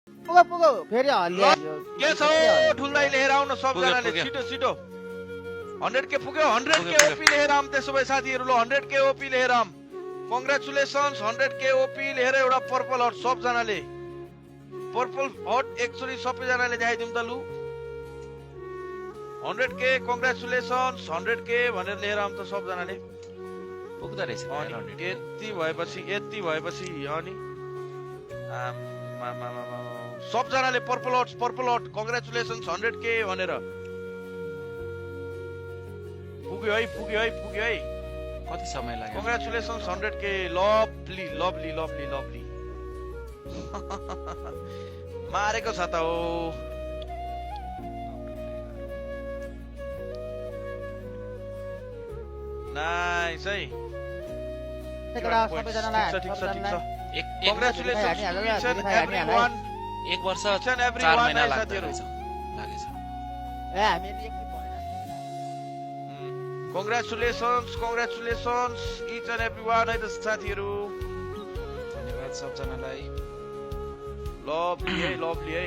पुगो फेरि हल्ले के छ ठुल्दाई लिएर आउन सबजनाले छिटो छिटो 100K पुग्यो 100K ओपी लिएर आउँ त्यसो भए साथीहरु ल 100K ओपी लिएर आउँ कंग्रेचुलेसन्स 100K ओपी लिएर एउटा पर्पल हट सबजनाले पर्पल हट एक्चुअली सबैजनाले देखाइदिउँ त लु 100K कंग्रेचुलेसन्स 100K भनेर लिएर आउँ त सबजनाले पुग्दो रहेछ यति भएपछि अनि सबजनाले पर्पल हट कंग्रेचुलेसन्स 100K भनेर पुग्यो है कति समय लाग्यो कंग्रेचुलेसन्स 100K लभली मारेको छ त हो नाइस है सबैजनालाई कंग्रेचुलेसन्स एभ्रीवन एक वर्ष each and 4 everyone महिना है लाग्दो साथीहरु रहेछ लागेछ ए हामी कंग्रेचुलेसन्स each and everyone है त साथीहरु धन्यवाद सबजनालाई लभली है